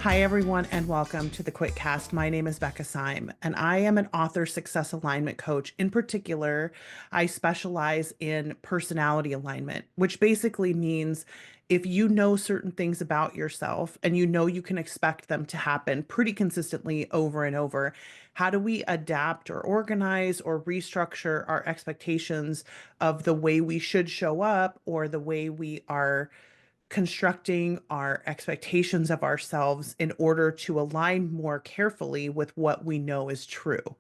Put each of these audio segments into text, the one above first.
Hi, everyone, and welcome to the Quitcast. My name is Becca Syme, and I am an author success alignment coach. In particular, I specialize in personality alignment, which basically means if you know certain things about yourself and you know you can expect them to happen pretty consistently over and over, how do we adapt or organize or restructure our expectations of the way we should show up or the way we are constructing our expectations of ourselves in order to align more carefully with what we know is true.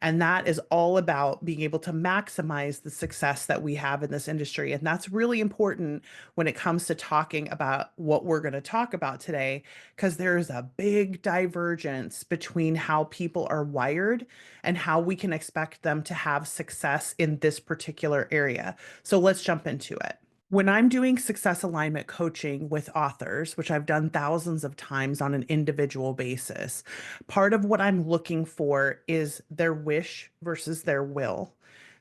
And that is all about being able to maximize the success that we have in this industry. And that's really important when it comes to talking about what we're going to talk about today, because there's a big divergence between how people are wired and how we can expect them to have success in this particular area. So let's jump into it. When I'm doing success alignment coaching with authors, which I've done thousands of times on an individual basis, part of what I'm looking for is their wish versus their will.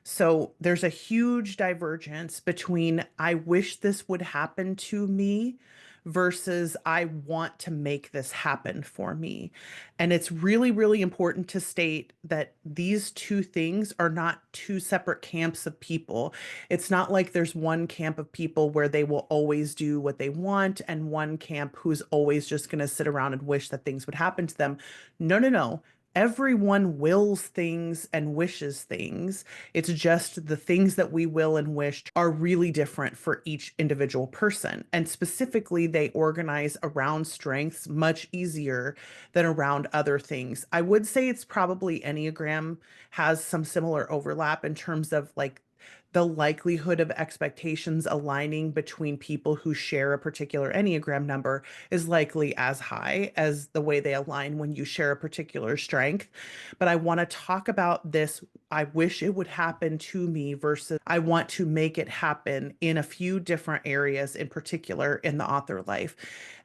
So there's a huge divergence between I wish this would happen to me versus I want to make this happen for me. And it's really, really important to state that these two things are not two separate camps of people. It's not like there's one camp of people where they will always do what they want and one camp who's always just going to sit around and wish that things would happen to them. No, no, no. Everyone wills things and wishes things. It's just the things that we will and wish are really different for each individual person. And specifically, they organize around strengths much easier than around other things. I would say it's probably Enneagram has some similar overlap in terms of like the likelihood of expectations aligning between people who share a particular Enneagram number is likely as high as the way they align when you share a particular strength. But I want to talk about this. I wish it would happen to me versus I want to make it happen in a few different areas, in particular in the author life.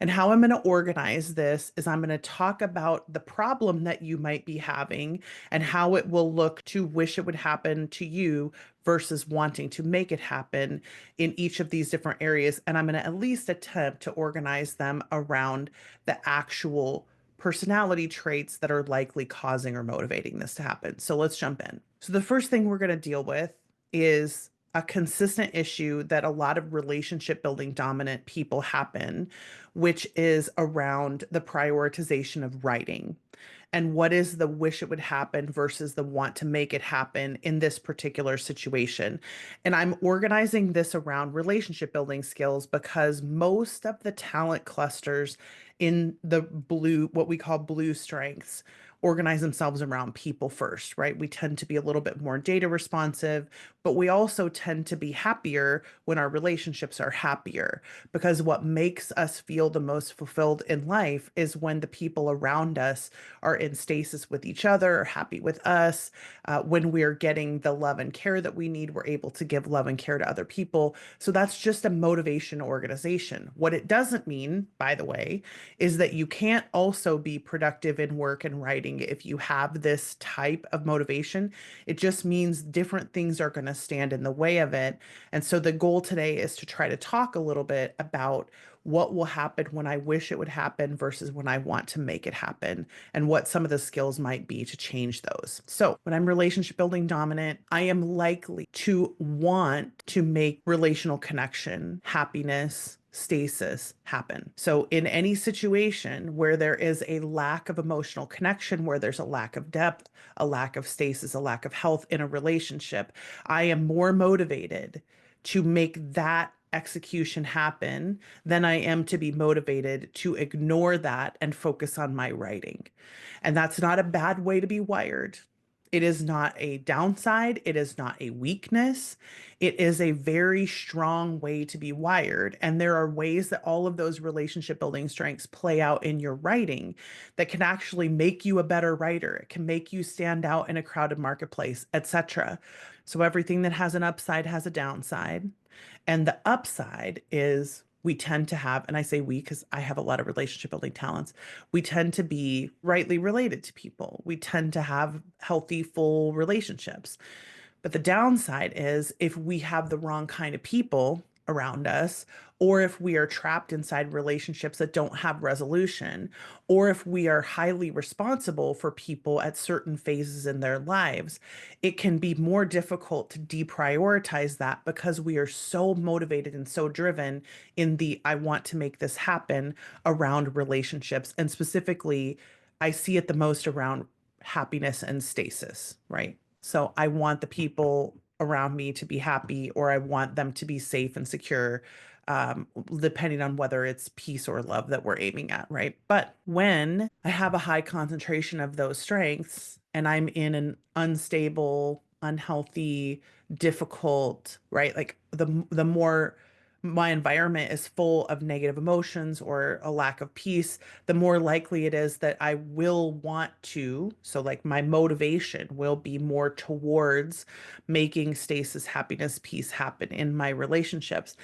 And how I'm going to organize this is I'm going to talk about the problem that you might be having and how it will look to wish it would happen to you versus wanting to make it happen in each of these different areas. And I'm going to at least attempt to organize them around the actual personality traits that are likely causing or motivating this to happen. So let's jump in. So the first thing we're going to deal with is a consistent issue that a lot of relationship building dominant people happen, which is around the prioritization of writing and what is the wish it would happen versus the want to make it happen in this particular situation. And I'm organizing this around relationship building skills because most of the talent clusters in the blue, what we call blue strengths, organize themselves around people first, right? We tend to be a little bit more data responsive, but we also tend to be happier when our relationships are happier because what makes us feel the most fulfilled in life is when the people around us are in stasis with each other, are happy with us. When we're getting the love and care that we need, we're able to give love and care to other people. So that's just a motivation organization. What it doesn't mean, by the way, is that you can't also be productive in work and writing if you have this type of motivation. It just means different things are going to stand in the way of it. And so the goal today is to try to talk a little bit about what will happen when I wish it would happen versus when I want to make it happen, and what some of the skills might be to change those. So, when I'm relationship building dominant, I am likely to want to make relational connection, happiness, stasis happen. So, in any situation where there is a lack of emotional connection, where there's a lack of depth, a lack of stasis, a lack of health in a relationship, I am more motivated to make that execution happen than I am to be motivated to ignore that and focus on my writing. And that's not a bad way to be wired. It is not a downside. It is not a weakness. It is a very strong way to be wired. And there are ways that all of those relationship building strengths play out in your writing that can actually make you a better writer. It can make you stand out in a crowded marketplace, etc. So everything that has an upside has a downside. And the upside is we tend to have, and I say we because I have a lot of relationship building talents, we tend to be rightly related to people. We tend to have healthy, full relationships. But the downside is if we have the wrong kind of people, around us, or if we are trapped inside relationships that don't have resolution, or if we are highly responsible for people at certain phases in their lives, it can be more difficult to deprioritize that because we are so motivated and so driven in the I want to make this happen around relationships. And specifically, I see it the most around happiness and stasis, right? So I want the people around me to be happy, or I want them to be safe and secure, depending on whether it's peace or love that we're aiming at, right? But when I have a high concentration of those strengths and I'm in an unstable, unhealthy, difficult, right? Like the more my environment is full of negative emotions or a lack of peace, the more likely it is that I will want to. So, like, my motivation will be more towards making stasis, happiness, peace happen in my relationships.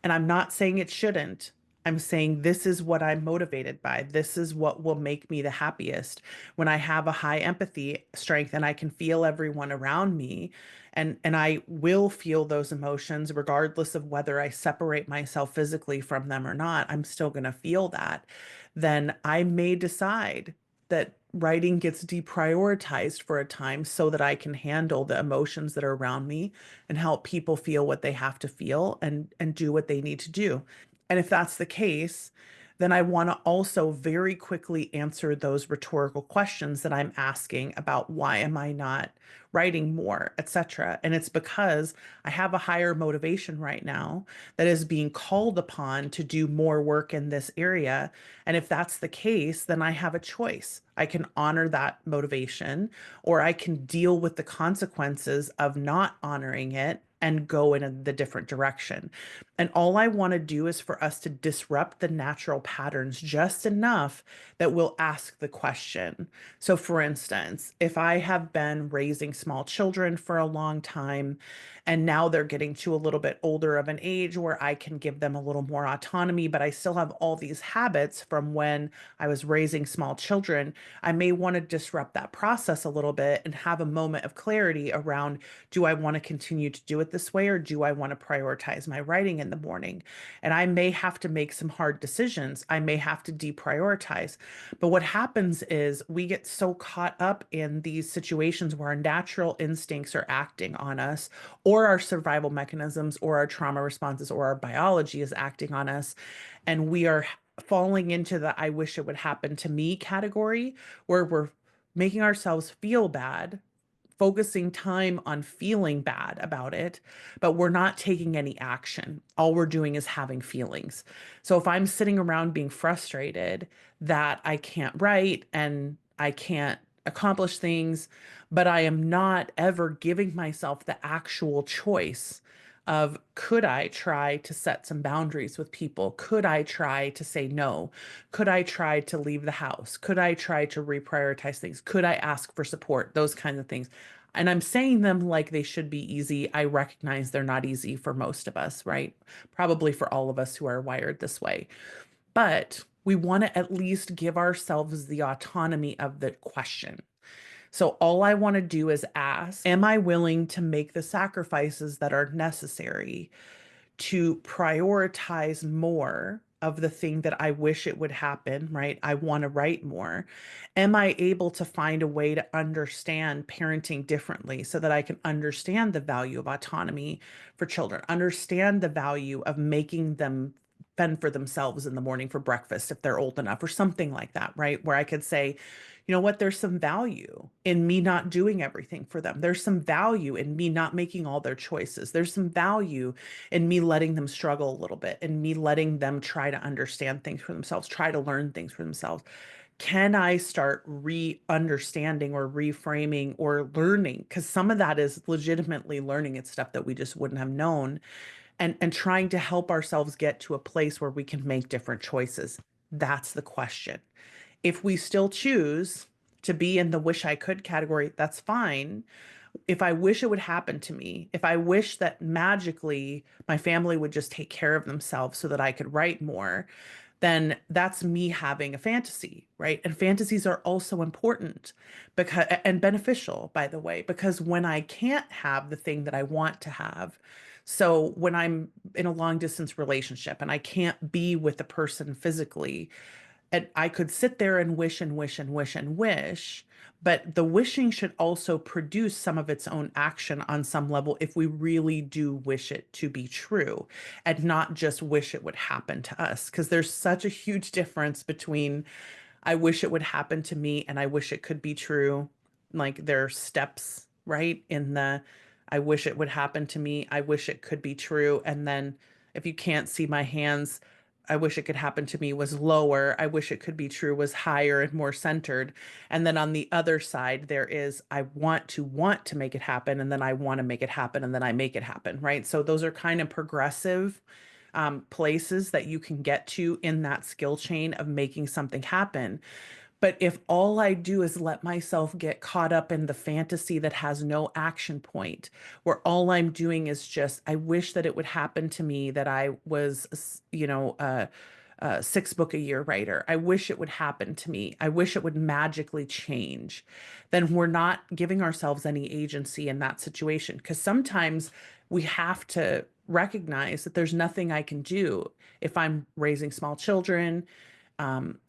And I'm not saying it shouldn't. I'm saying this is what I'm motivated by. This is what will make me the happiest. When I have a high empathy strength and I can feel everyone around me, and I will feel those emotions regardless of whether I separate myself physically from them or not, I'm still going to feel that. Then I may decide that writing gets deprioritized for a time so that I can handle the emotions that are around me and help people feel what they have to feel and do what they need to do. And if that's the case, then I want to also very quickly answer those rhetorical questions that I'm asking about why am I not writing more, etc. And it's because I have a higher motivation right now that is being called upon to do more work in this area. And if that's the case, then I have a choice. I can honor that motivation, or I can deal with the consequences of not honoring it and go in the different direction. And all I want to do is for us to disrupt the natural patterns just enough that we'll ask the question. So, for instance, if I have been raising small children for a long time, and now they're getting to a little bit older of an age where I can give them a little more autonomy, but I still have all these habits from when I was raising small children, I may want to disrupt that process a little bit and have a moment of clarity around, do I want to continue to do it this way, or do I want to prioritize my writing in the morning? And I may have to make some hard decisions. I may have to deprioritize. But what happens is we get so caught up in these situations where our natural instincts are acting on us, or our survival mechanisms, or our trauma responses, or our biology is acting on us. And we are falling into the I wish it would happen to me category, where we're making ourselves feel bad, focusing time on feeling bad about it, but we're not taking any action. All we're doing is having feelings. So if I'm sitting around being frustrated that I can't write and I can't accomplish things, but I am not ever giving myself the actual choice of, could I try to set some boundaries with people? Could I try to say no? Could I try to leave the house? Could I try to reprioritize things? Could I ask for support? Those kinds of things. And I'm saying them like they should be easy. I recognize they're not easy for most of us, right? Probably for all of us who are wired this way. But we want to at least give ourselves the autonomy of the question. So all I want to do is ask, am I willing to make the sacrifices that are necessary to prioritize more of the thing that I wish it would happen, right? I want to write more. Am I able to find a way to understand parenting differently so that I can understand the value of autonomy for children, understand the value of making them fend for themselves in the morning for breakfast if they're old enough, or something like that, right? Where I could say, you know what, there's some value in me not doing everything for them. There's some value in me not making all their choices. There's some value in me letting them struggle a little bit and me letting them try to understand things for themselves, try to learn things for themselves. Can I start re-understanding or reframing or learning? Because some of that is legitimately learning. It's stuff that we just wouldn't have known, and trying to help ourselves get to a place where we can make different choices. That's the question. If we still choose to be in the wish I could category, that's fine. If I wish it would happen to me, if I wish that magically my family would just take care of themselves so that I could write more, then that's me having a fantasy, right? And fantasies are also important and beneficial, by the way, because when I can't have the thing that I want to have, So when I'm in a long distance relationship and I can't be with the person physically, and I could sit there and wish and wish and wish and wish, but the wishing should also produce some of its own action on some level if we really do wish it to be true and not just wish it would happen to us. Because there's such a huge difference between I wish it would happen to me and I wish it could be true. Like there are steps, right? In the I wish it would happen to me. I wish it could be true. And then if you can't see my hands, I wish it could happen to me was lower. I wish it could be true was higher and more centered. And then on the other side, there is I want to make it happen. And then I want to make it happen. And then I make it happen, right? So those are kind of progressive places that you can get to in that skill chain of making something happen. But if all I do is let myself get caught up in the fantasy that has no action point, where all I'm doing is just, I wish that it would happen to me that I was, a 6 book a year writer. I wish it would happen to me. I wish it would magically change. Then we're not giving ourselves any agency in that situation. Because sometimes we have to recognize that there's nothing I can do if I'm raising small children,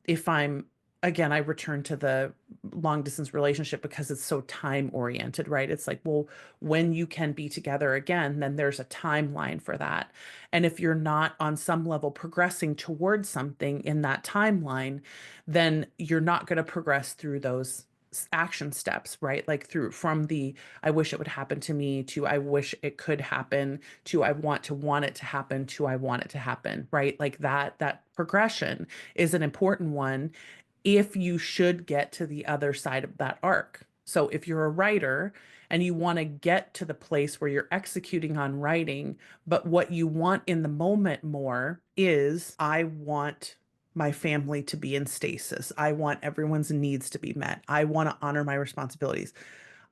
if I'm again, I return to the long distance relationship because it's so time oriented, right? It's like, well, when you can be together again, then there's a timeline for that. And if you're not on some level progressing towards something in that timeline, then you're not going to progress through those action steps, right? Like through from the I wish it would happen to me to I wish it could happen to I want it to happen to I want it to happen, right? Like that progression is an important one if you should get to the other side of that arc. So if you're a writer and you want to get to the place where you're executing on writing, but what you want in the moment more is I want my family to be in stasis. I want everyone's needs to be met. I want to honor my responsibilities.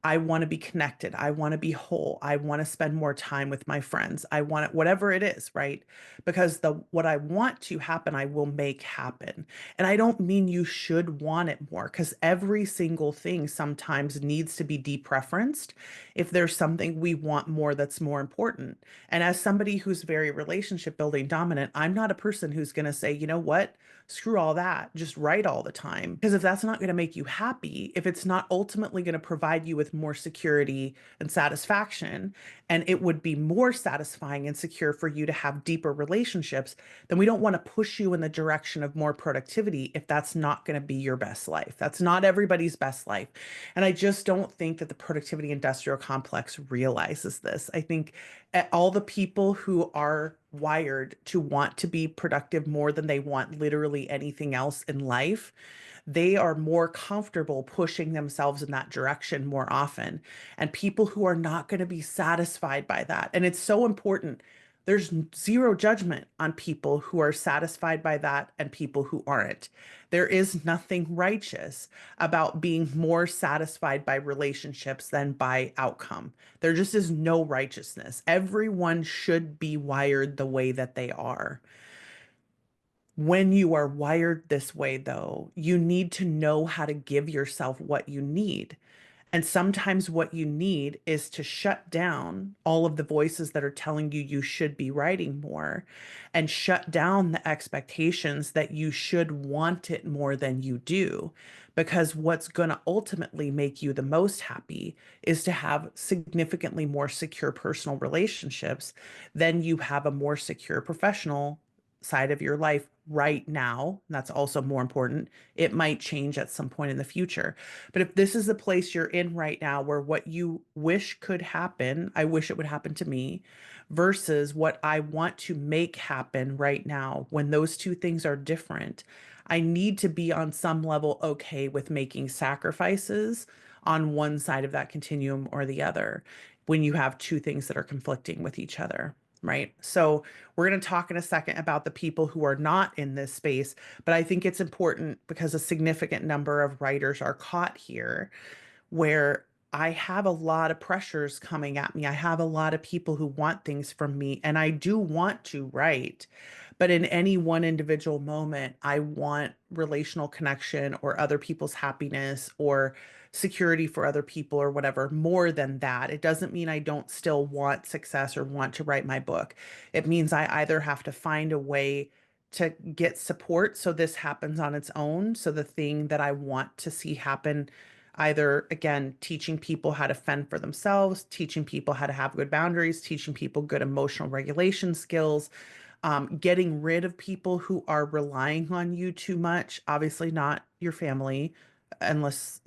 I want to be connected. I want to be whole. I want to spend more time with my friends. I want it, whatever it is, right? Because the what I want to happen, I will make happen. And I don't mean you should want it more, because every single thing sometimes needs to be depreferenced if there's something we want more that's more important. And as somebody who's very relationship building dominant, I'm not a person who's going to say, you know what? Screw all that. Just write all the time. Because if that's not going to make you happy, if it's not ultimately going to provide you with more security and satisfaction, and it would be more satisfying and secure for you to have deeper relationships, then we don't want to push you in the direction of more productivity if that's not going to be your best life. That's not everybody's best life. And I just don't think that the productivity industrial complex realizes this. I think all the people who are wired to want to be productive more than they want literally anything else in life, they are more comfortable pushing themselves in that direction more often. And people who are not going to be satisfied by that. And it's so important. There's zero judgment on people who are satisfied by that and people who aren't. There is nothing righteous about being more satisfied by relationships than by outcome. There just is no righteousness. Everyone should be wired the way that they are. When you are wired this way, though, you need to know how to give yourself what you need. And sometimes what you need is to shut down all of the voices that are telling you you should be writing more and shut down the expectations that you should want it more than you do. Because what's going to ultimately make you the most happy is to have significantly more secure personal relationships than you have a more secure professional side of your life right now. That's also more important. It might change at some point in the future. But if this is the place you're in right now where what you wish could happen, I wish it would happen to me, versus what I want to make happen right now, when those two things are different, I need to be on some level okay with making sacrifices on one side of that continuum or the other when you have two things that are conflicting with each other. Right. So we're going to talk in a second about the people who are not in this space, but I think it's important because a significant number of writers are caught here where I have a lot of pressures coming at me. I have a lot of people who want things from me, and I do want to write. But in any one individual moment, I want relational connection or other people's happiness or security for other people or whatever more than that. It doesn't mean I don't still want success or want to write my book. It means I either have to find a way to get support so this happens on its own. So the thing that I want to see happen, either again, teaching people how to fend for themselves, teaching people how to have good boundaries, teaching people good emotional regulation skills, getting rid of people who are relying on you too much. Obviously, not your family, unless,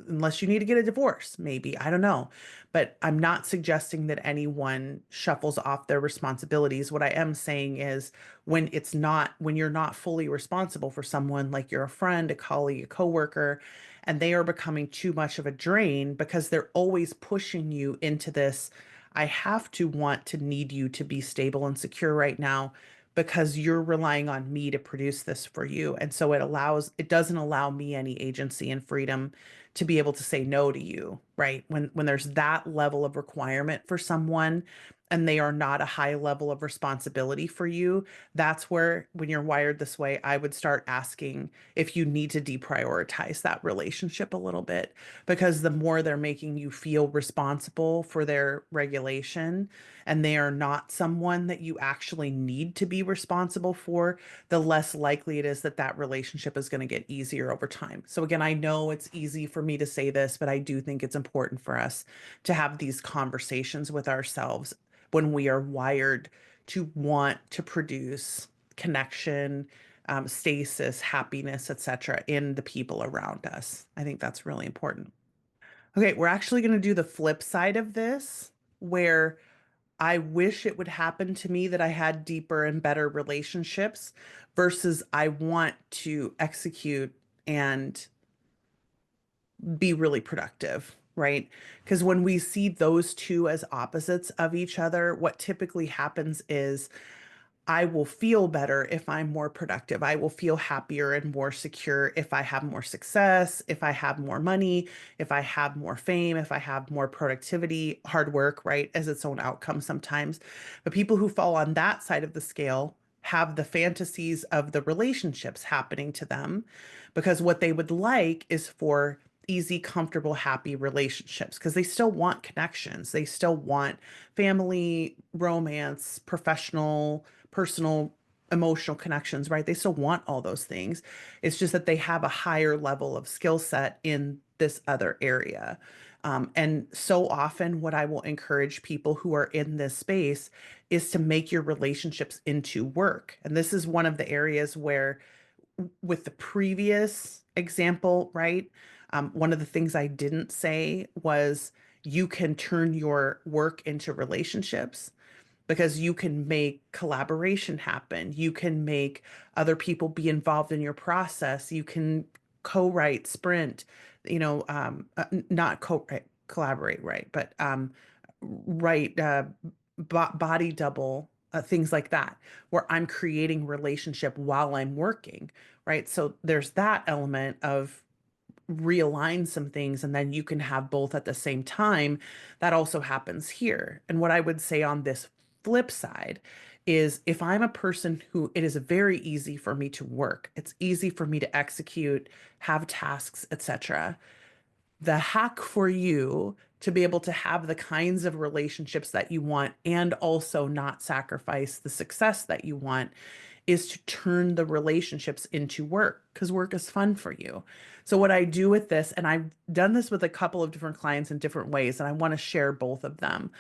unless you need to get a divorce, maybe. I don't know. But I'm not suggesting that anyone shuffles off their responsibilities. What I am saying is when you're not fully responsible for someone, like you're a friend, a colleague, a coworker, and they are becoming too much of a drain because they're always pushing you into this. I have to want to need you to be stable and secure right now because you're relying on me to produce this for you. And so it doesn't allow me any agency and freedom to be able to say no to you, right? When there's that level of requirement for someone and they are not a high level of responsibility for you, that's where, when you're wired this way, I would start asking if you need to deprioritize that relationship a little bit, because the more they're making you feel responsible for their regulation and they are not someone that you actually need to be responsible for, the less likely it is that that relationship is going to get easier over time. So again, I know it's easy for me to say this, but I do think it's important for us to have these conversations with ourselves when we are wired to want to produce connection, stasis, happiness, etc., in the people around us. I think that's really important. Okay, we're actually going to do the flip side of this, where I wish it would happen to me that I had deeper and better relationships versus I want to execute and be really productive, right? Because when we see those two as opposites of each other, what typically happens is I will feel better if I'm more productive. I will feel happier and more secure if I have more success, if I have more money, if I have more fame, if I have more productivity, hard work, right, as its own outcome sometimes. But people who fall on that side of the scale have the fantasies of the relationships happening to them because what they would like is for easy, comfortable, happy relationships because they still want connections. They still want family, romance, professional, personal, emotional connections, right? They still want all those things. It's just that they have a higher level of skill set in this other area. And so often, what I will encourage people who are in this space is to make your relationships into work. And this is one of the areas where, with the previous example, right? One of the things I didn't say was you can turn your work into relationships because you can make collaboration happen. You can make other people be involved in your process. You can co-write, sprint, not co-write, collaborate, right? But write, body double, things like that, where I'm creating relationship while I'm working, right? So there's that element of realign some things and then you can have both at the same time. That also happens here. And what I would say on this flip side is if I'm a person who it is very easy for me to work, it's easy for me to execute, have tasks, etc. The hack for you to be able to have the kinds of relationships that you want and also not sacrifice the success that you want is to turn the relationships into work because work is fun for you. So, what I do with this, and I've done this with a couple of different clients in different ways, and I want to share both of them.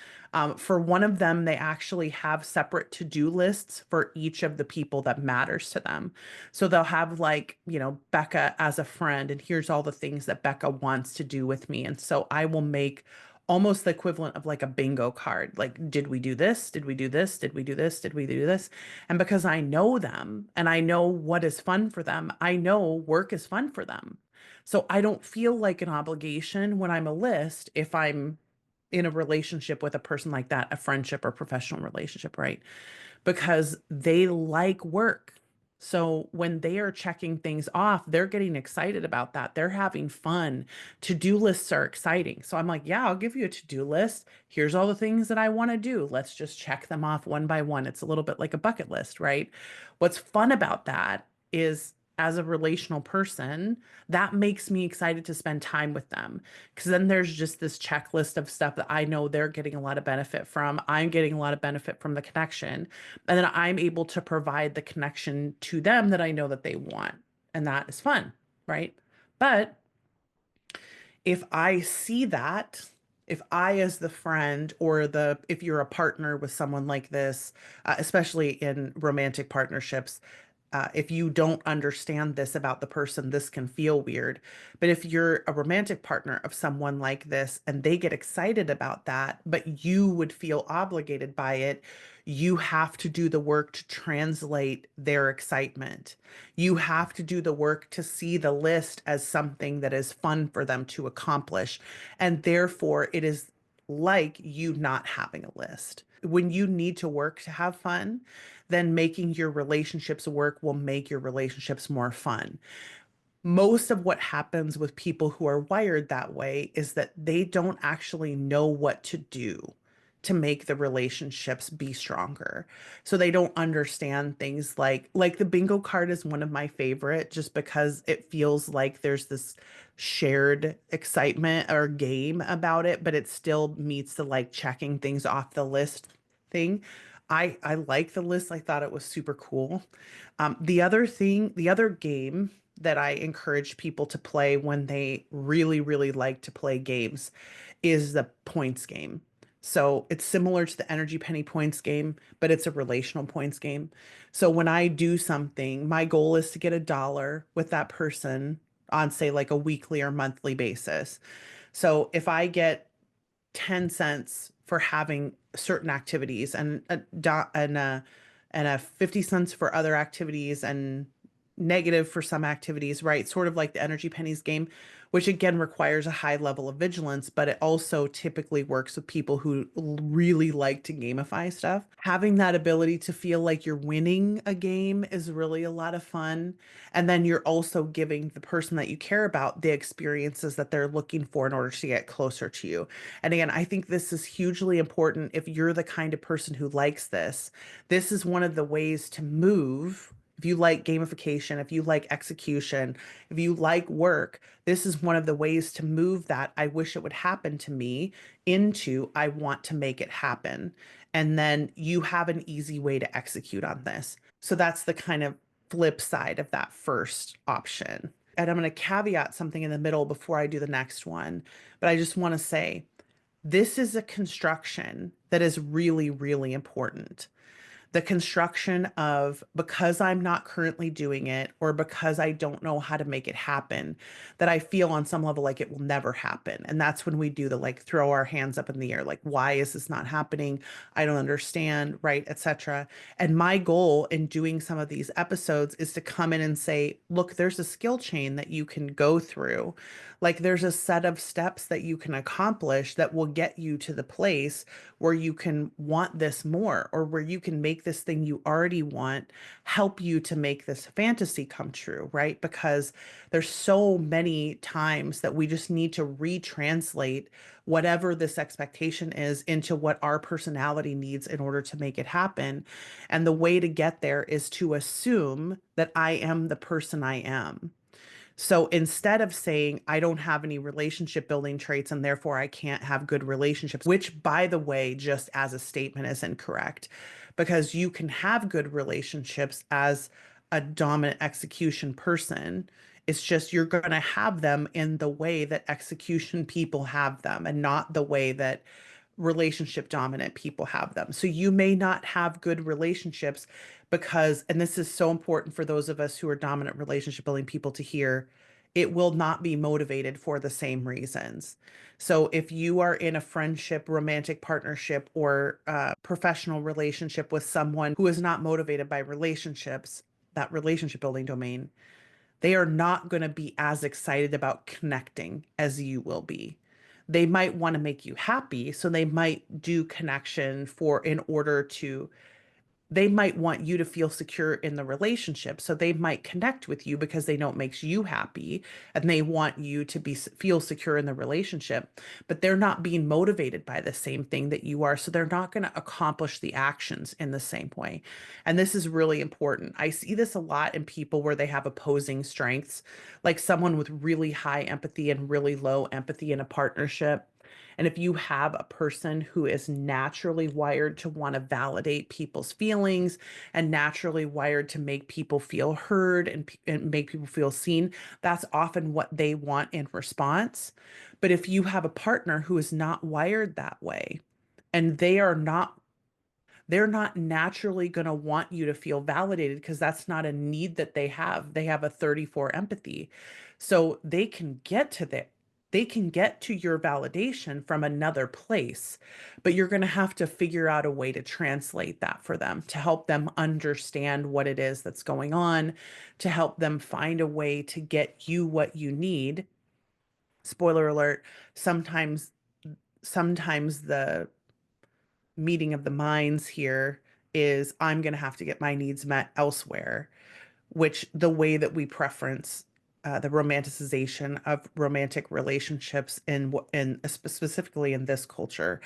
For one of them, they actually have separate to-do lists for each of the people that matters to them. So they'll have, like, Becca as a friend, and here's all the things that Becca wants to do with me. And so I will make almost the equivalent of like a bingo card. Like, did we do this? Did we do this? Did we do this? Did we do this? And because I know them and I know what is fun for them, I know work is fun for them. So I don't feel like an obligation when I'm a list if I'm in a relationship with a person like that, a friendship or professional relationship, right? Because they like work. So when they are checking things off, they're getting excited about that. They're having fun. To-do lists are exciting. So I'm like, yeah, I'll give you a to-do list. Here's all the things that I want to do. Let's just check them off one by one. It's a little bit like a bucket list, right? What's fun about that is as a relational person, that makes me excited to spend time with them. Because then there's just this checklist of stuff that I know they're getting a lot of benefit from. I'm getting a lot of benefit from the connection. And then I'm able to provide the connection to them that I know that they want. And that is fun, right? But if I see that, if I, as the friend, or if you're a partner with someone like this, especially in romantic partnerships, if you don't understand this about the person, this can feel weird. But if you're a romantic partner of someone like this and they get excited about that, but you would feel obligated by it, you have to do the work to translate their excitement. You have to do the work to see the list as something that is fun for them to accomplish. And therefore, it is like you not having a list. When you need to work to have fun, then making your relationships work will make your relationships more fun. Most of what happens with people who are wired that way is that they don't actually know what to do to make the relationships be stronger. So they don't understand things like the bingo card is one of my favorite just because it feels like there's this shared excitement or game about it, but it still meets the like checking things off the list thing. I like the list. I thought it was super cool. The other game that I encourage people to play when they really, really like to play games is the points game. So it's similar to the energy penny points game, but it's a relational points game. So when I do something, my goal is to get $1 with that person on, say, like a weekly or monthly basis. So if I get 10 cents for having certain activities and a 50 cents for other activities and negative for some activities, right? Sort of like the energy pennies game, which again requires a high level of vigilance, but it also typically works with people who really like to gamify stuff. Having that ability to feel like you're winning a game is really a lot of fun. And then you're also giving the person that you care about the experiences that they're looking for in order to get closer to you. And again, I think this is hugely important if you're the kind of person who likes this. This is one of the ways to move. If you like gamification, if you like execution, if you like work, this is one of the ways to move that I wish it would happen to me into I want to make it happen. And then you have an easy way to execute on this. So that's the kind of flip side of that first option. And I'm going to caveat something in the middle before I do the next one. But I just want to say this is a construction that is really, really important. The construction of because I'm not currently doing it or because I don't know how to make it happen, that I feel on some level like it will never happen. And that's when we do the like throw our hands up in the air, like, why is this not happening? I don't understand, right, etc. And my goal in doing some of these episodes is to come in and say, look, there's a skill chain that you can go through. Like there's a set of steps that you can accomplish that will get you to the place where you can want this more or where you can make this thing you already want help you to make this fantasy come true, right? Because there's so many times that we just need to retranslate whatever this expectation is into what our personality needs in order to make it happen. And the way to get there is to assume that I am the person I am. So instead of saying, I don't have any relationship building traits and therefore I can't have good relationships, which, by the way, just as a statement is incorrect, because you can have good relationships as a dominant execution person. It's just you're going to have them in the way that execution people have them and not the way that relationship dominant people have them. So you may not have good relationships because, and this is so important for those of us who are dominant relationship building people to hear, it will not be motivated for the same reasons. So if you are in a friendship, romantic partnership, or professional relationship with someone who is not motivated by relationships, that relationship building domain, they are not going to be as excited about connecting as you will be. They might want to make you happy, so they might do connection for in order to they might want you to feel secure in the relationship. So they might connect with you because they know it makes you happy and they want you to feel secure in the relationship, but they're not being motivated by the same thing that you are. So they're not going to accomplish the actions in the same way. And this is really important. I see this a lot in people where they have opposing strengths, like someone with really high empathy and really low empathy in a partnership. And if you have a person who is naturally wired to want to validate people's feelings and naturally wired to make people feel heard and make people feel seen, that's often what they want in response. But if you have a partner who is not wired that way, and they're not naturally going to want you to feel validated because that's not a need that they have. They have a 34 empathy. So they can get to your validation from another place, but you're going to have to figure out a way to translate that for them, to help them understand what it is that's going on, to help them find a way to get you what you need. Spoiler alert, sometimes the meeting of the minds here is I'm going to have to get my needs met elsewhere, which the way that we preference the romanticization of romantic relationships in specifically in this culture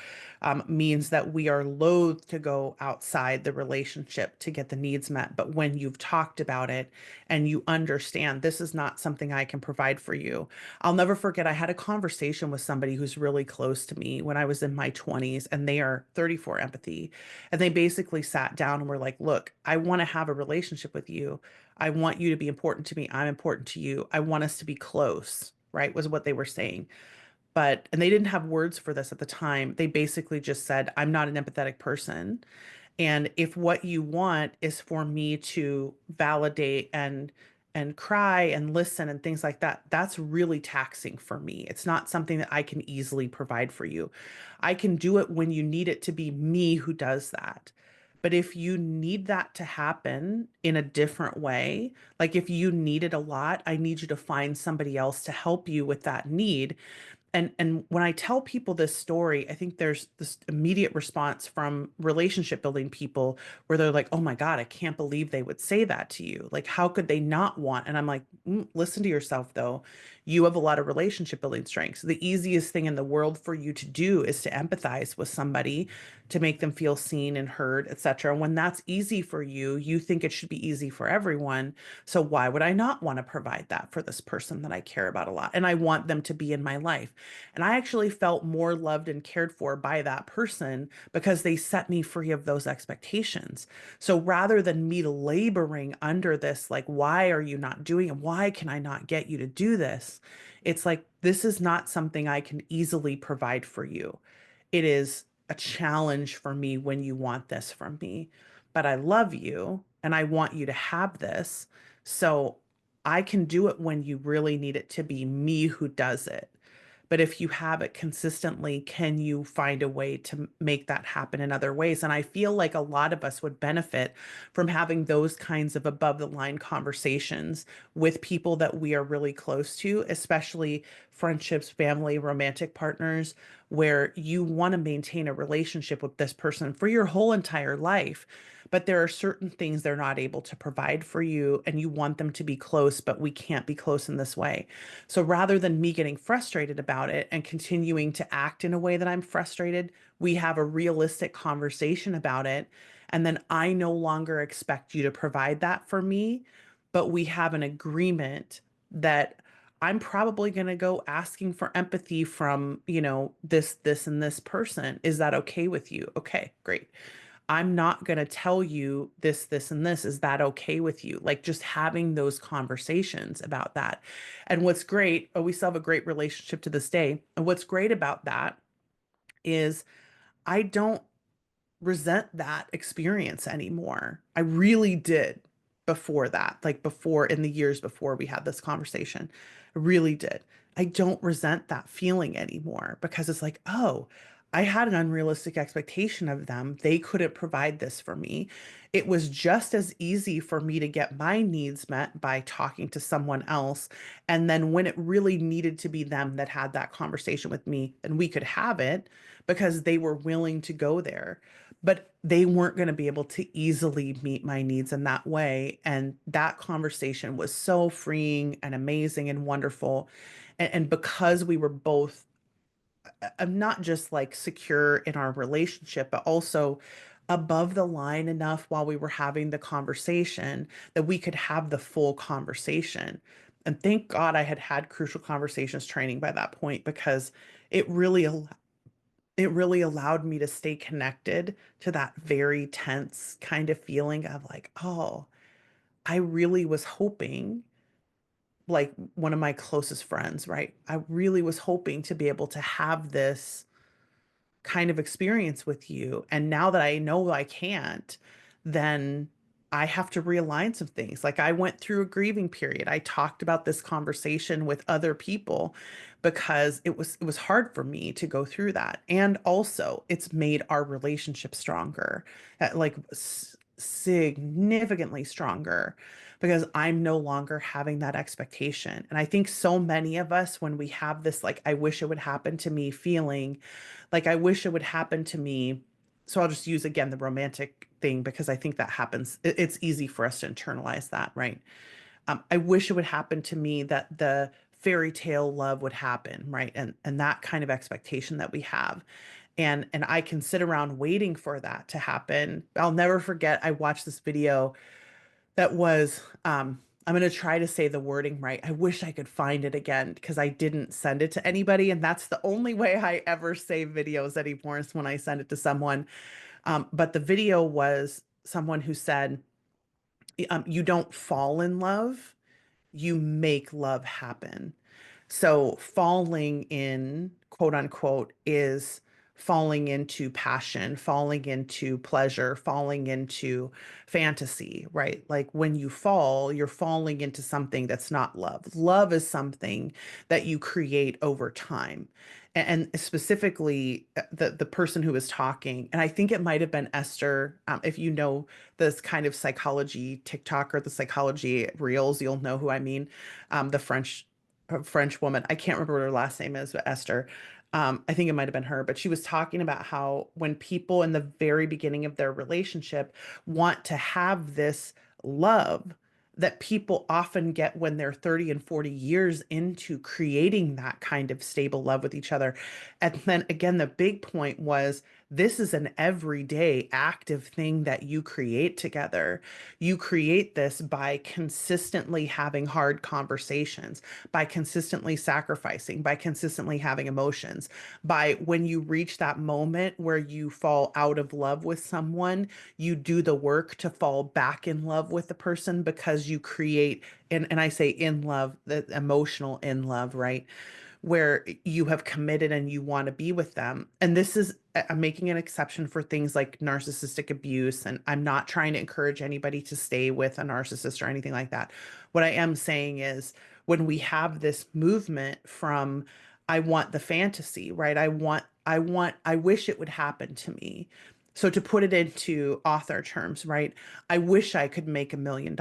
means that we are loath to go outside the relationship to get the needs met. But when you've talked about it and you understand this is not something I can provide for you, I'll never forget. I had a conversation with somebody who's really close to me when I was in my 20s, and they are 34 empathy. And they basically sat down and were like, look, I want to have a relationship with you. I want you to be important to me. I'm important to you. I want us to be close, right? Was what they were saying. And they didn't have words for this at the time. They basically just said, I'm not an empathetic person. And if what you want is for me to validate and cry and listen and things like that, that's really taxing for me. It's not something that I can easily provide for you. I can do it when you need it to be me who does that. But if you need that to happen in a different way, like if you need it a lot, I need you to find somebody else to help you with that need. And when I tell people this story, I think there's this immediate response from relationship building people where they're like, "Oh my God, I can't believe they would say that to you. Like, how could they not want?" And I'm like, listen to yourself though. You have a lot of relationship building strengths. The easiest thing in the world for you to do is to empathize with somebody, to make them feel seen and heard, etc. When that's easy for you, you think it should be easy for everyone. So why would I not want to provide that for this person that I care about a lot and I want them to be in my life? And I actually felt more loved and cared for by that person because they set me free of those expectations. So rather than me laboring under this, like, why are you not doing it? Why can I not get you to do this? It's like, this is not something I can easily provide for you. It is a challenge for me when you want this from me, but I love you and I want you to have this. So I can do it when you really need it to be me who does it. But if you have it consistently, can you find a way to make that happen in other ways? And I feel like a lot of us would benefit from having those kinds of above the line conversations with people that we are really close to, especially friendships, family, romantic partners, where you want to maintain a relationship with this person for your whole entire life. But there are certain things they're not able to provide for you, and you want them to be close, but we can't be close in this way. So rather than me getting frustrated about it and continuing to act in a way that I'm frustrated, we have a realistic conversation about it. And then I no longer expect you to provide that for me, but we have an agreement that I'm probably going to go asking for empathy from, this, and this person. Is that okay with you? Okay, great. I'm not going to tell you this, this, and this. Is that okay with you? Like just having those conversations about that. And what's great, we still have a great relationship to this day. And what's great about that is I don't resent that experience anymore. I really did before that, like before in the years before we had this conversation. I really did. I don't resent that feeling anymore because it's like, oh, I had an unrealistic expectation of them. They couldn't provide this for me. It was just as easy for me to get my needs met by talking to someone else. And then when it really needed to be them that had that conversation with me, and we could have it because they were willing to go there. but they weren't going to be able to easily meet my needs in that way. And that conversation was so freeing and amazing and wonderful. And because we were both not just like secure in our relationship, but also above the line enough while we were having the conversation that we could have the full conversation. And thank God I had had crucial conversations training by that point, because it really it really allowed me to stay connected to that very tense kind of feeling of like, oh, I really was hoping, like one of my closest friends, right? I really was hoping to be able to have this kind of experience with you. And now that I know I can't, then I have to realign some things. Like I went through a grieving period. I talked about this conversation with other people because it was hard for me to go through that. And also, it's made our relationship stronger, like significantly stronger, because I'm no longer having that expectation. And I think so many of us, when we have this, like, I wish it would happen to me feeling, like, I wish it would happen to me. So I'll just use again the romantic thing because I think that happens. It's easy for us to internalize that, right? I wish it would happen to me that the fairy tale love would happen, right? And that kind of expectation that we have. And I can sit around waiting for that to happen. I'll never forget, I watched this video that was I'm going to try to say the wording right. I wish I could find it again because I didn't send it to anybody, and that's the only way I ever save videos anymore is when I send it to someone. But the video was someone who said, you don't fall in love, you make love happen. So falling in, quote unquote, is falling into passion, falling into pleasure, falling into fantasy, right? Like when you fall, you're falling into something that's not love. Love is something that you create over time. And specifically, the person who was talking, and I think it might have been Esther. If you know this kind of psychology TikTok or the psychology reels, you'll know who I mean. The French woman. I can't remember what her last name is, but Esther. I think it might have been her, but she was talking about how when people in the very beginning of their relationship want to have this love that people often get when they're 30 and 40 years into creating that kind of stable love with each other. And then again, the big point was this is an everyday active thing that you create together. You create this by consistently having hard conversations, by consistently sacrificing, by consistently having emotions, by when you reach that moment where you fall out of love with someone, you do the work to fall back in love with the person because you create, and I say in love, the emotional in love, right? Where you have committed and you want to be with them. And this is, I'm making an exception for things like narcissistic abuse. And I'm not trying to encourage anybody to stay with a narcissist or anything like that. What I am saying is when we have this movement from, I want the fantasy, right? I wish it would happen to me. So to put it into author terms, right? I wish I could make $1 million.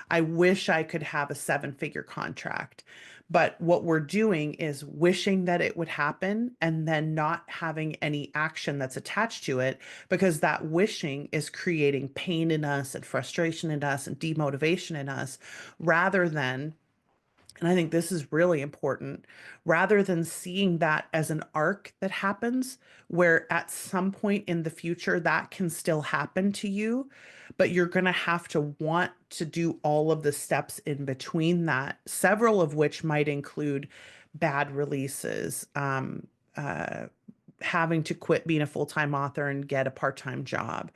I wish I could have a seven-figure contract. But what we're doing is wishing that it would happen and then not having any action that's attached to it, because that wishing is creating pain in us and frustration in us and demotivation in us, rather than, and I think this is really important, rather than seeing that as an arc that happens where at some point in the future that can still happen to you, but you're going to have to want to do all of the steps in between that, several of which might include bad releases, uh, having to quit being a full-time author and get a part-time job,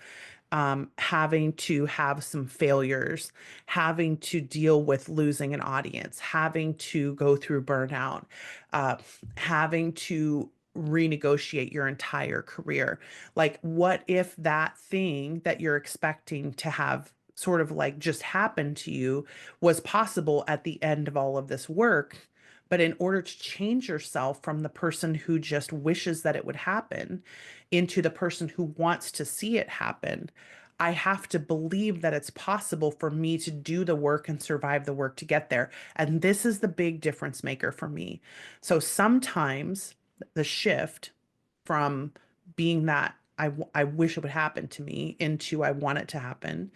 having to have some failures, having to deal with losing an audience, having to go through burnout, uh, having to renegotiate your entire career. Like, what if that thing that you're expecting to have sort of like just happen to you was possible at the end of all of this work? But in order to change yourself from the person who just wishes that it would happen into the person who wants to see it happen, I have to believe that it's possible for me to do the work and survive the work to get there. And this is the big difference maker for me. So sometimes the shift from being that I wish it would happen to me into I want it to happen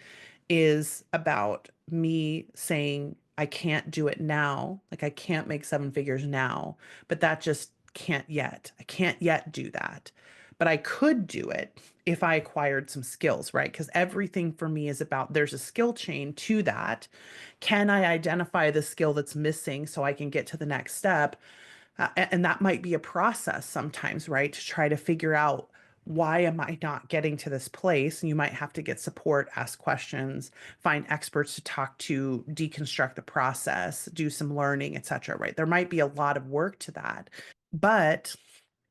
is about me saying I can't do it now. Like I can't make seven figures now, but that just can't yet. I can't yet do that. But I could do it if I acquired some skills, right? Because everything for me is about there's a skill chain to that. Can I identify the skill that's missing so I can get to the next step? And that might be a process sometimes, right? To try to figure out why am I not getting to this place? And you might have to get support, ask questions, find experts to talk to, deconstruct the process, do some learning, etc. Right? There might be a lot of work to that. But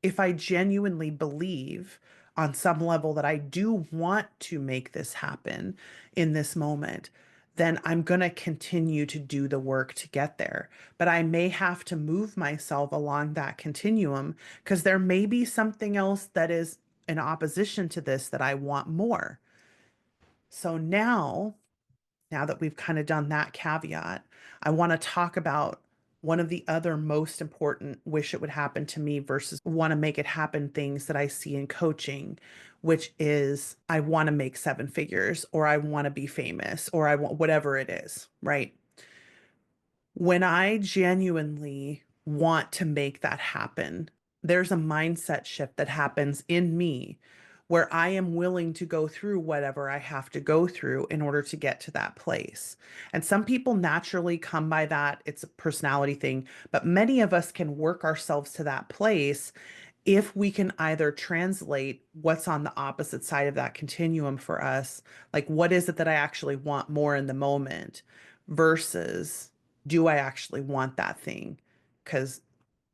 if I genuinely believe on some level that I do want to make this happen in this moment, then I'm going to continue to do the work to get there. But I may have to move myself along that continuum because there may be something else that is in opposition to this that I want more. So now that we've kind of done that caveat, I want to talk about one of the other most important wish it would happen to me versus want to make it happen things that I see in coaching, which is I want to make seven figures or I want to be famous or I want whatever it is, right? When I genuinely want to make that happen, there's a mindset shift that happens in me where I am willing to go through whatever I have to go through in order to get to that place. And some people naturally come by that. It's a personality thing, but many of us can work ourselves to that place if we can either translate what's on the opposite side of that continuum for us, like what is it that I actually want more in the moment versus do I actually want that thing? Because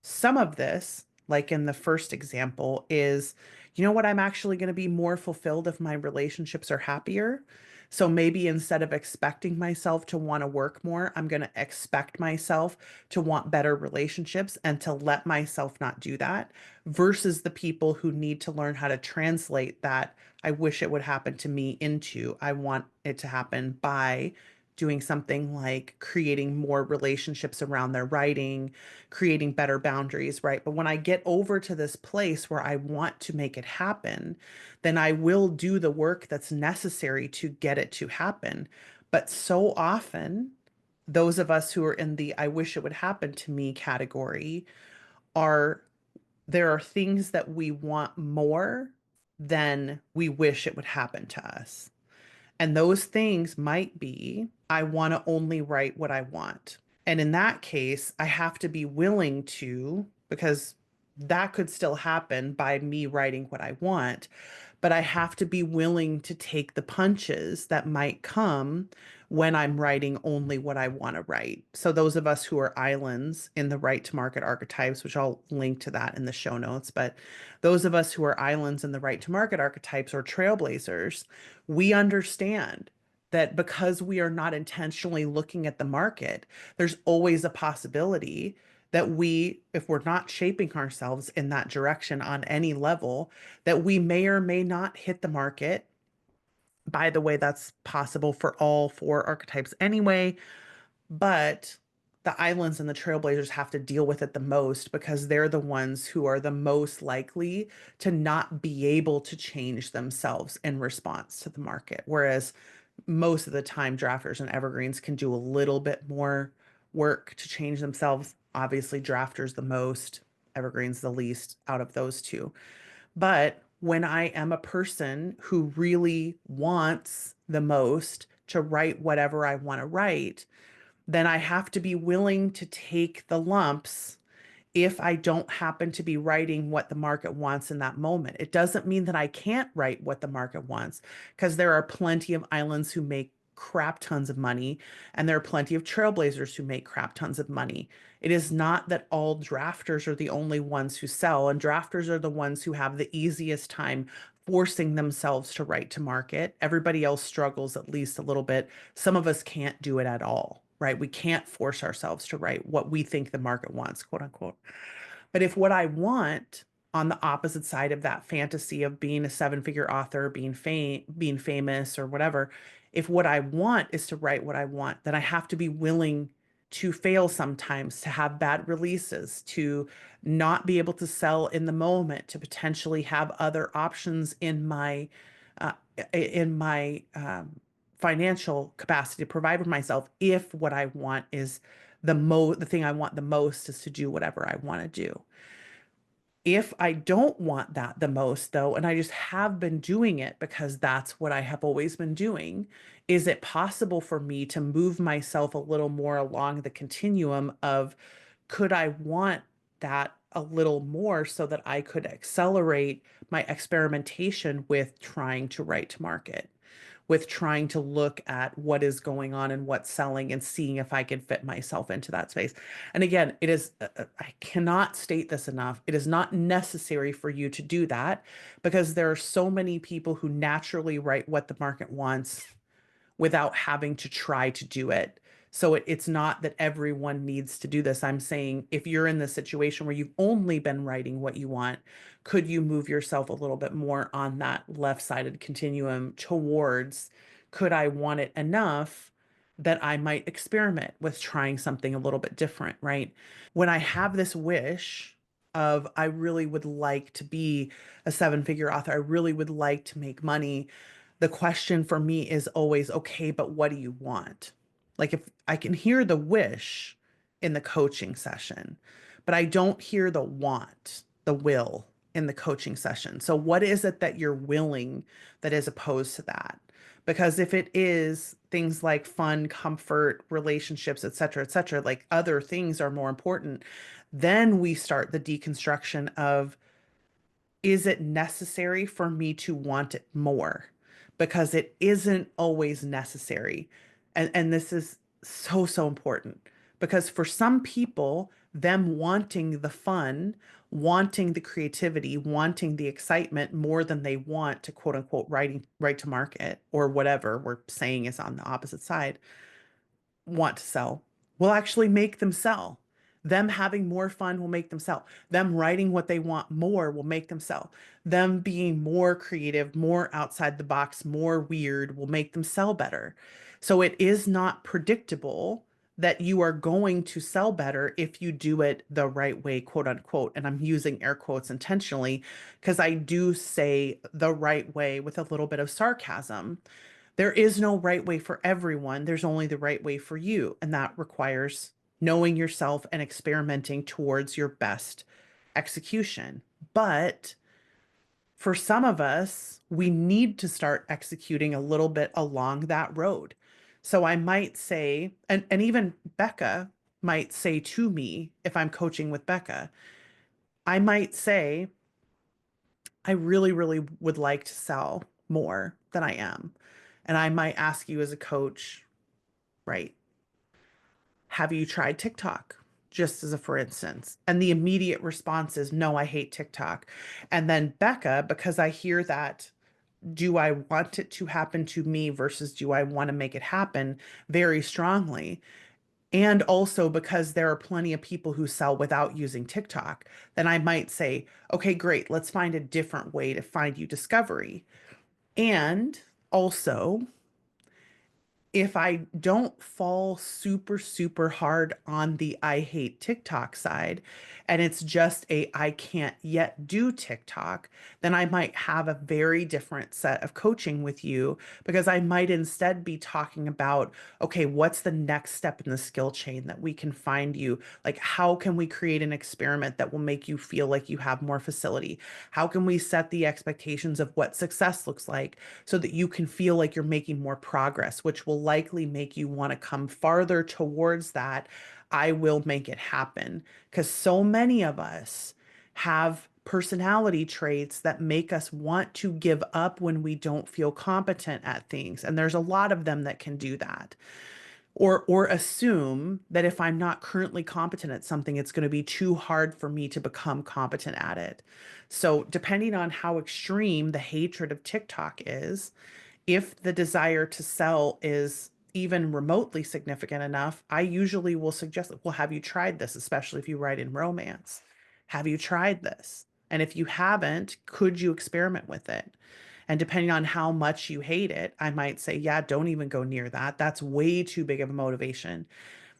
some of this, like in the first example, is you know what? I'm actually going to be more fulfilled if my relationships are happier. So maybe instead of expecting myself to want to work more, I'm going to expect myself to want better relationships and to let myself not do that versus the people who need to learn how to translate that I wish it would happen to me into I want it to happen by doing something like creating more relationships around their writing, creating better boundaries, right? But when I get over to this place where I want to make it happen, then I will do the work that's necessary to get it to happen. But so often, those of us who are in the I wish it would happen to me category are there are things that we want more than we wish it would happen to us. And those things might be, I want to only write what I want. And in that case, I have to be willing to, because that could still happen by me writing what I want, but I have to be willing to take the punches that might come when I'm writing only what I want to write. So those of us who are islands in the right to market archetypes, which I'll link to that in the show notes, but those of us who are islands in the right to market archetypes or trailblazers, we understand that because we are not intentionally looking at the market, there's always a possibility that we, if we're not shaping ourselves in that direction on any level, that we may or may not hit the market. By the way, that's possible for all four archetypes anyway, but the islands and the trailblazers have to deal with it the most because they're the ones who are the most likely to not be able to change themselves in response to the market. Whereas most of the time, drafters and evergreens can do a little bit more work to change themselves. Obviously, drafters the most, evergreens the least out of those two. But when I am a person who really wants the most to write whatever I want to write, then I have to be willing to take the lumps if I don't happen to be writing what the market wants in that moment. It doesn't mean that I can't write what the market wants, because there are plenty of islands who make crap tons of money, and there are plenty of trailblazers who make crap tons of money. It is not that all drafters are the only ones who sell, and drafters are the ones who have the easiest time forcing themselves to write to market. Everybody else struggles at least a little bit. Some of us can't do it at all, right? We can't force ourselves to write what we think the market wants, quote unquote. But if what I want on the opposite side of that fantasy of being a seven-figure author, being famous or whatever, if what I want is to write what I want, then I have to be willing to fail sometimes, to have bad releases, to not be able to sell in the moment, to potentially have other options uh, in my financial capacity to provide for myself if what I want is the thing I want the most is to do whatever I want to do. If I don't want that the most, though, and I just have been doing it because that's what I have always been doing, is it possible for me to move myself a little more along the continuum of could I want that a little more so that I could accelerate my experimentation with trying to write to market? With trying to look at what is going on and what's selling and seeing if I can fit myself into that space. And again, I cannot state this enough. It is not necessary for you to do that because there are so many people who naturally write what the market wants without having to try to do it. So it's not that everyone needs to do this. I'm saying if you're in the situation where you've only been writing what you want, could you move yourself a little bit more on that left-sided continuum towards could I want it enough that I might experiment with trying something a little bit different, right? When I have this wish of I really would like to be a seven-figure author, I really would like to make money, the question for me is always, okay, but what do you want? Like if I can hear the wish in the coaching session, but I don't hear the want, the will in the coaching session. So what is it that you're willing that is opposed to that? Because if it is things like fun, comfort, relationships, et cetera, like other things are more important, then we start the deconstruction of is it necessary for me to want it more? Because it isn't always necessary. And this is so, so important because for some people, them wanting the fun, wanting the creativity, wanting the excitement more than they want to quote unquote write to market or whatever we're saying is on the opposite side want to sell will actually make them sell. Them having more fun will make them sell. Them writing what they want more will make them sell. Them being more creative, more outside the box, more weird will make them sell better. So it is not predictable that you are going to sell better if you do it the right way, quote unquote. And I'm using air quotes intentionally because I do say the right way with a little bit of sarcasm. There is no right way for everyone. There's only the right way for you. And that requires knowing yourself and experimenting towards your best execution. But for some of us, we need to start executing a little bit along that road. So I might say, and even Becca might say to me, if I'm coaching with Becca, I might say, I really, really would like to sell more than I am. And I might ask you as a coach, right? Have you tried TikTok? Just as a for instance. And the immediate response is, no, I hate TikTok. And then Becca, because I hear that, do I want it to happen to me versus do I want to make it happen very strongly? And also because there are plenty of people who sell without using TikTok, then I might say, okay, great, let's find a different way to find you discovery. And also, if I don't fall super, super hard on the I hate TikTok side, and it's just a I can't yet do TikTok, then I might have a very different set of coaching with you because I might instead be talking about, okay, what's the next step in the skill chain that we can find you? Like, how can we create an experiment that will make you feel like you have more facility? How can we set the expectations of what success looks like so that you can feel like you're making more progress, which will likely make you want to come farther towards that? I will make it happen. Because so many of us have personality traits that make us want to give up when we don't feel competent at things. And there's a lot of them that can do that or assume that if I'm not currently competent at something, it's going to be too hard for me to become competent at it. So, depending on how extreme the hatred of TikTok is, if the desire to sell is even remotely significant enough, I usually will suggest, well, have you tried this, especially if you write in romance? Have you tried this? And if you haven't, could you experiment with it? And depending on how much you hate it, I might say, yeah, don't even go near that. That's way too big of a motivation.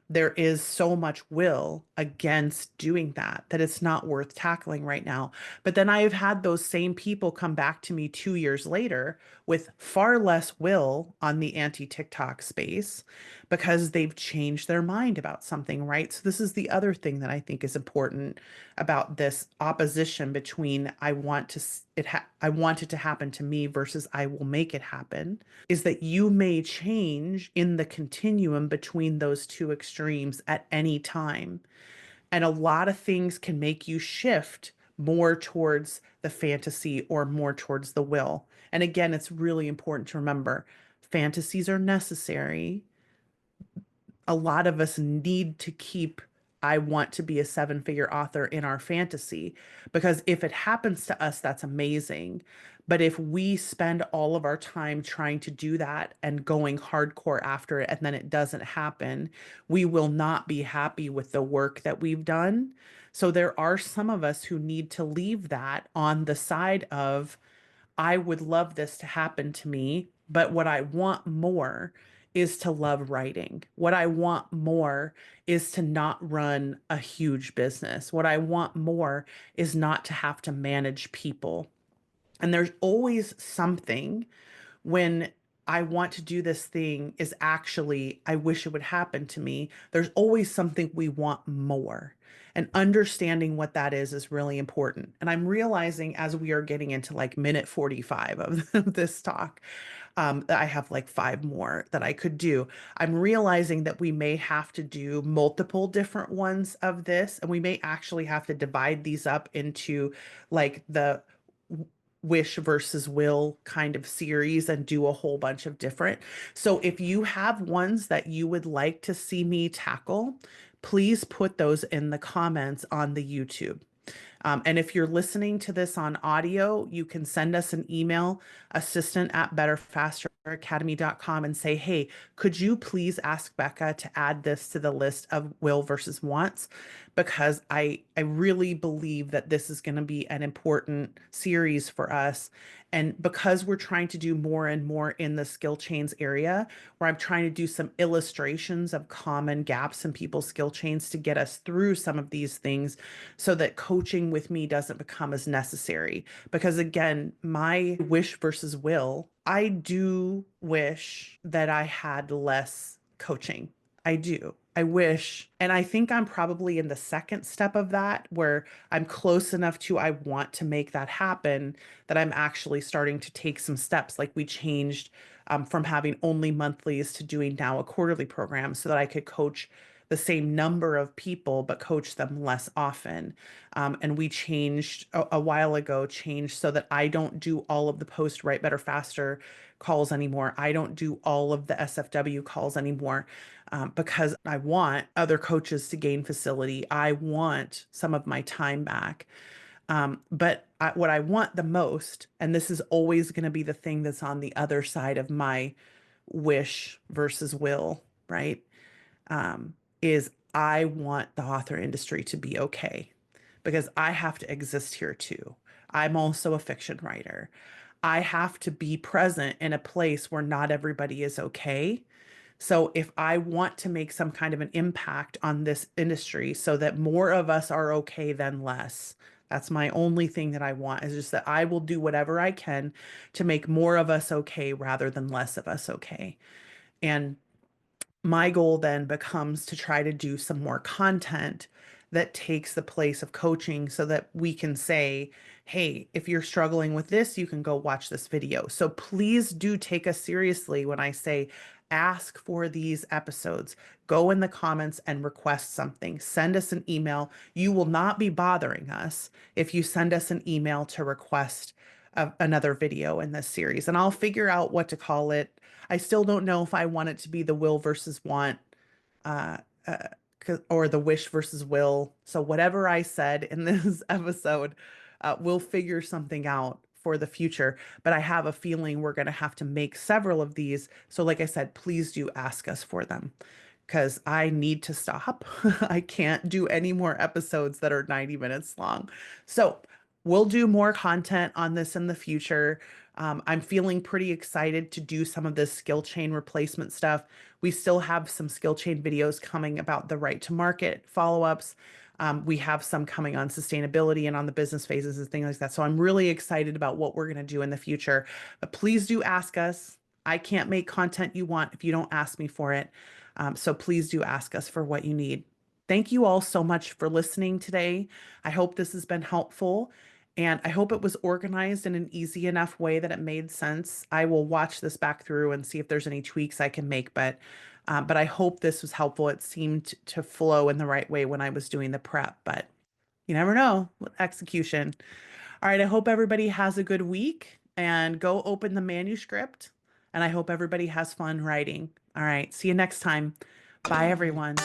there is so much will against doing that that it's not worth tackling right now. But then I have had those same people come back to me 2 years later with far less will on the anti-TikTok space because they've changed their mind about something, right? So this is the other thing that I think is important about this opposition between I want it to happen to me versus I will make it happen, is that you may change in the continuum between those two extremes at any time. And a lot of things can make you shift more towards the fantasy or more towards the will. And again, it's really important to remember fantasies are necessary. A lot of us need to keep I want to be a seven-figure author in our fantasy because if it happens to us, that's amazing. But if we spend all of our time trying to do that and going hardcore after it, and then it doesn't happen, we will not be happy with the work that we've done. So there are some of us who need to leave that on the side of, I would love this to happen to me, but what I want more is to love writing. What I want more is to not run a huge business. What I want more is not to have to manage people. And there's always something when I want to do this thing is actually, I wish it would happen to me. There's always something we want more. And understanding what that is really important. And I'm realizing as we are getting into like minute 45 of this talk, I have like five more that I could do. I'm realizing that we may have to do multiple different ones of this, and we may actually have to divide these up into like the wish versus will kind of series and do a whole bunch of different. So if you have ones that you would like to see me tackle, please put those in the comments on the YouTube. And if you're listening to this on audio, you can send us an email, assistant@betterfasteracademy.com, and say, hey, could you please ask Becca to add this to the list of will versus wants? Because I really believe that this is going to be an important series for us. And because we're trying to do more and more in the skill chains area, where I'm trying to do some illustrations of common gaps in people's skill chains to get us through some of these things so that coaching with me doesn't become as necessary. Because again, my wish versus will, I do wish that I had less coaching. I do. I wish. And I think I'm probably in the second step of that where I'm close enough to I want to make that happen that I'm actually starting to take some steps. Like we changed from having only monthlies to doing now a quarterly program so that I could coach the same number of people, but coach them less often. And we changed a while ago, changed so that I don't do all of the post Write Better Faster calls anymore. I don't do all of the SFW calls anymore because I want other coaches to gain facility. I want some of my time back. What I want the most, and this is always going to be the thing that's on the other side of my wish versus will, right? Is I want the author industry to be okay because I have to exist here too. I'm also a fiction writer. I have to be present in a place where not everybody is okay. So if I want to make some kind of an impact on this industry so that more of us are okay than less, that's my only thing that I want is just that I will do whatever I can to make more of us okay rather than less of us okay. And my goal then becomes to try to do some more content that takes the place of coaching so that we can say, hey, if you're struggling with this, you can go watch this video. So please do take us seriously when I say ask for these episodes. Go in the comments and request something. Send us an email. You will not be bothering us if you send us an email to request another video in this series, and I'll figure out what to call it. I still don't know if I want it to be the will versus want uh, uh, or the wish versus will. So whatever I said in this episode, we'll figure something out for the future. But I have a feeling we're going to have to make several of these. So like I said, please do ask us for them because I need to stop. I can't do any more episodes that are 90 minutes long. So we'll do more content on this in the future. I'm feeling pretty excited to do some of this skill chain replacement stuff. We still have some skill chain videos coming about the right to market follow-ups. We have some coming on sustainability and on the business phases and things like that. So I'm really excited about what we're going to do in the future. But please do ask us. I can't make content you want if you don't ask me for it. So please do ask us for what you need. Thank you all so much for listening today. I hope this has been helpful. And I hope it was organized in an easy enough way that it made sense. I will watch this back through and see if there's any tweaks I can make, but I hope this was helpful. It seemed to flow in the right way when I was doing the prep, but you never know with execution. All right, I hope everybody has a good week and go open the manuscript. And I hope everybody has fun writing. All right, see you next time. Bye, everyone.